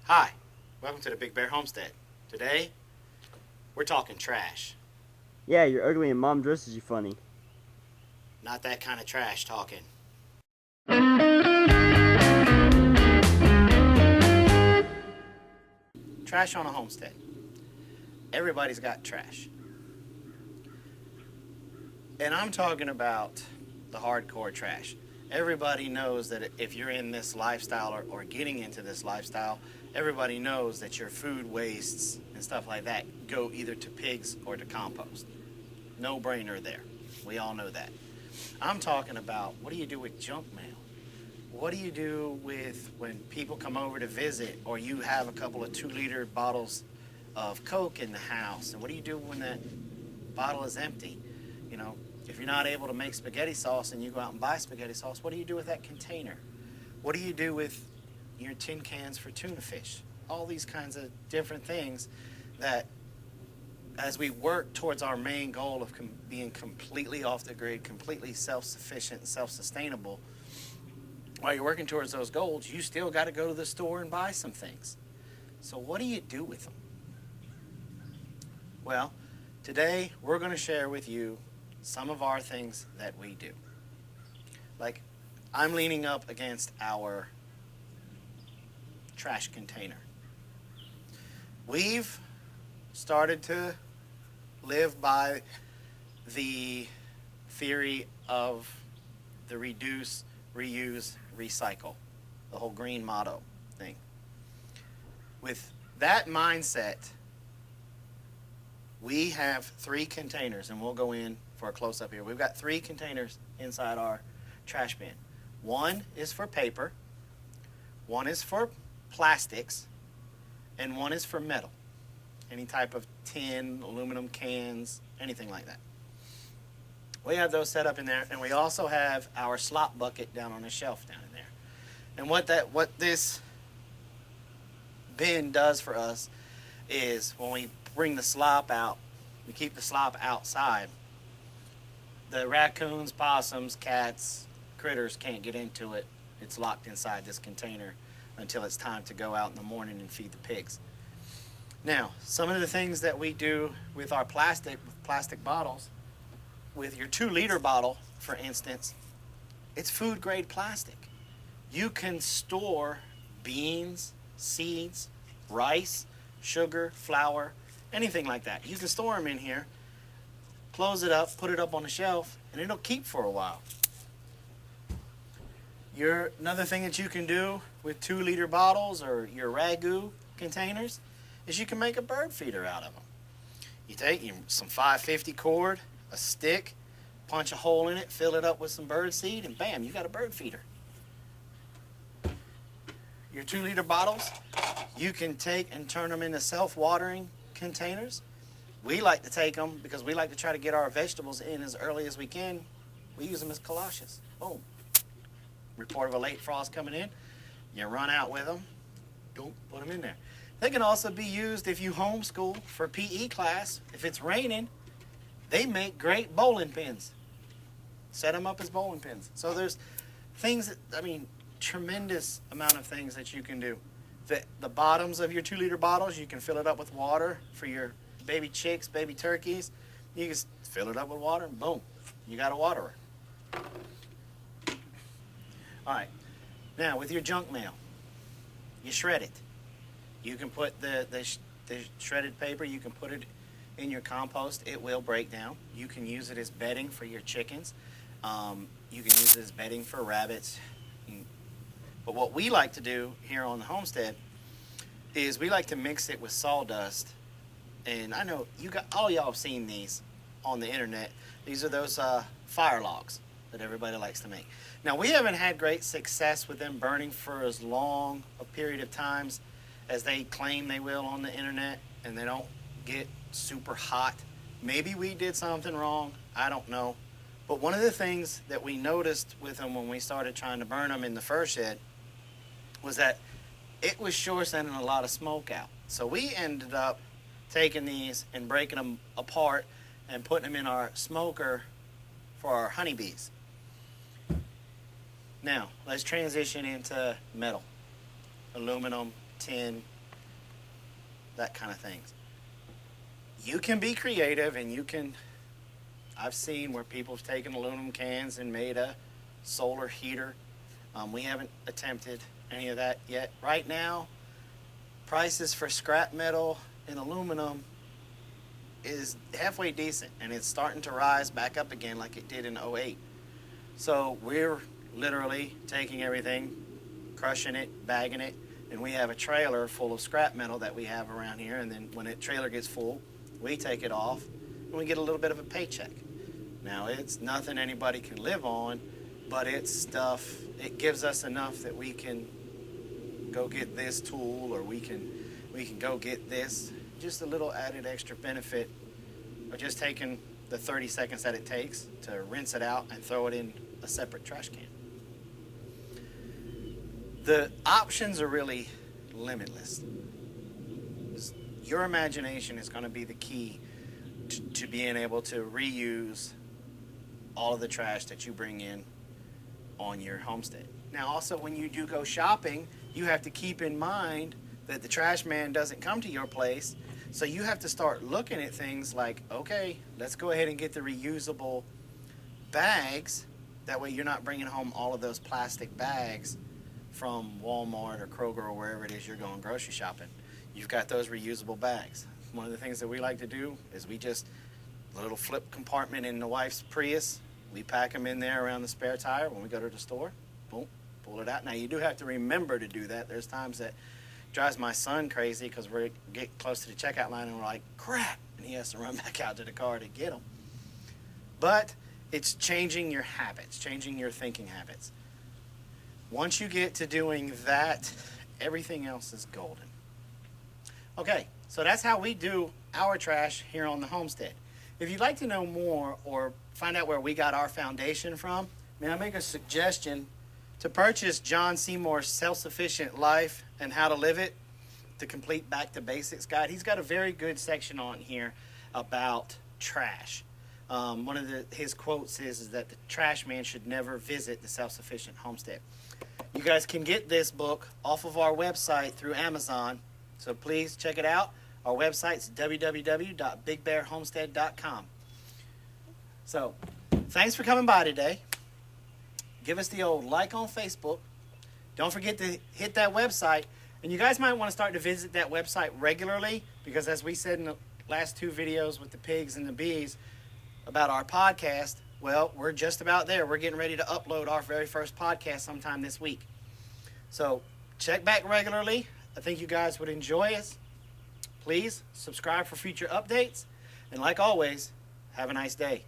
Hi, welcome to the Big Bear Homestead. Today, we're talking trash. Yeah, you're ugly and mom dresses you funny. Not that kind of trash talking. Trash on a homestead. Everybody's got trash. And I'm talking about the hardcore trash. Everybody knows that if you're in this lifestyle or getting into this lifestyle, everybody knows that your food wastes and stuff like that go either to pigs or to compost. No brainer there. We all know that. I'm talking about, what do you do with junk mail? What do you do with when people come over to visit, or you have a couple of 2-liter bottles of Coke in the house? And what do you do when that bottle is empty? You know, if you're not able to make spaghetti sauce and you go out and buy spaghetti sauce, what do you do with that container? What do you do with your tin cans for tuna fish? All these kinds of different things that, as we work towards our main goal of being completely off the grid, completely self-sufficient and self-sustainable, while you're working towards those goals, you still got to go to the store and buy some things. So what do you do with them? Well, today we're going to share with you some of our things that we do. Like, I'm leaning up against our trash container. We've started to live by the theory of the reduce, reuse, recycle, the whole green motto thing. With that mindset, we have 3 containers, and we'll go in for a close-up here. We've got 3 containers inside our trash bin. One is for paper, one is for plastics, and one is for metal. Any type of tin, aluminum cans, anything like that. We have those set up in there, and we also have our slop bucket down on the shelf down in there. And what this bin does for us is, when we bring the slop out, we keep the slop outside. The raccoons, possums, cats, critters can't get into it. It's locked inside this container until it's time to go out in the morning and feed the pigs. Now, some of the things that we do with our plastic bottles, with your 2-liter bottle, for instance, it's food grade plastic. You can store beans, seeds, rice, sugar, flour, anything like that. You can store them in here, close it up, put it up on the shelf, and it'll keep for a while. Another thing that you can do with 2-liter bottles or your ragu containers is you can make a bird feeder out of them. You take some 550 cord, a stick, punch a hole in it, fill it up with some bird seed, and bam, you got a bird feeder. Your 2-liter bottles, you can take and turn them into self-watering containers. We like to take them because we like to try to get our vegetables in as early as we can. We use them as galoshes. Boom. Report of a late frost coming in, you run out with them, don't put them in there. They can also be used if you homeschool for PE class. If it's raining, they make great bowling pins. Set them up as bowling pins. So there's things tremendous amount of things that you can do. The bottoms of your 2-liter bottles, you can fill it up with water for your baby chicks, baby turkeys. You can fill it up with water and boom, you got a waterer. All right, now with your junk mail, you shred it. You can put the shredded paper, you can put it in your compost. It will break down. You can use it as bedding for your chickens. You can use it as bedding for rabbits. But what we like to do here on the homestead is we like to mix it with sawdust. And I know all y'all have seen these on the internet. These are those fire logs that everybody likes to make. Now, we haven't had great success with them burning for as long a period of times as they claim they will on the internet, and they don't get super hot. Maybe we did something wrong, I don't know. But one of the things that we noticed with them when we started trying to burn them in the fur shed was that it was sure sending a lot of smoke out. So we ended up taking these and breaking them apart and putting them in our smoker for our honeybees. Now, let's transition into metal, aluminum, tin, that kind of things. You can be creative, and I've seen where people have taken aluminum cans and made a solar heater. We haven't attempted any of that yet. Right now, prices for scrap metal and aluminum is halfway decent, and it's starting to rise back up again like it did in '08. So we're literally taking everything, crushing it, bagging it, and we have a trailer full of scrap metal that we have around here, and then when that trailer gets full, we take it off and we get a little bit of a paycheck. Now, it's nothing anybody can live on, but it's stuff, it gives us enough that we can go get this tool, or we can go get this. Just a little added extra benefit of just taking the 30 seconds that it takes to rinse it out and throw it in a separate trash can. The options are really limitless. Your imagination is going to be the key to being able to reuse all of the trash that you bring in on your homestead. Now, also, when you do go shopping, you have to keep in mind that the trash man doesn't come to your place. So you have to start looking at things like, okay, let's go ahead and get the reusable bags. That way you're not bringing home all of those plastic bags from Walmart or Kroger or wherever it is you're going grocery shopping. You've got those reusable bags. One of the things that we like to do is the little flip compartment in the wife's Prius, we pack them in there around the spare tire when we go to the store. Boom, pull it out. Now, you do have to remember to do that. There's times that drives my son crazy because we get close to the checkout line and we're like, crap, and he has to run back out to the car to get them. But it's changing your habits, changing your thinking habits. Once you get to doing that, everything else is golden. Okay, so that's how we do our trash here on the homestead. If you'd like to know more or find out where we got our foundation from, may I make a suggestion? To purchase John Seymour's Self-Sufficient Life and How to Live It, the complete Back to Basics guide, he's got a very good section on here about trash. One of his quotes is that the trash man should never visit the Self-Sufficient Homestead. You guys can get this book off of our website through Amazon, so please check it out. Our website's www.bigbearhomestead.com. So, thanks for coming by today. Give us the old like on Facebook. Don't forget to hit that website. And you guys might want to start to visit that website regularly, because as we said in the last two videos with the pigs and the bees about our podcast, well, we're just about there. We're getting ready to upload our very first podcast sometime this week. So check back regularly. I think you guys would enjoy us. Please subscribe for future updates. And like always, have a nice day.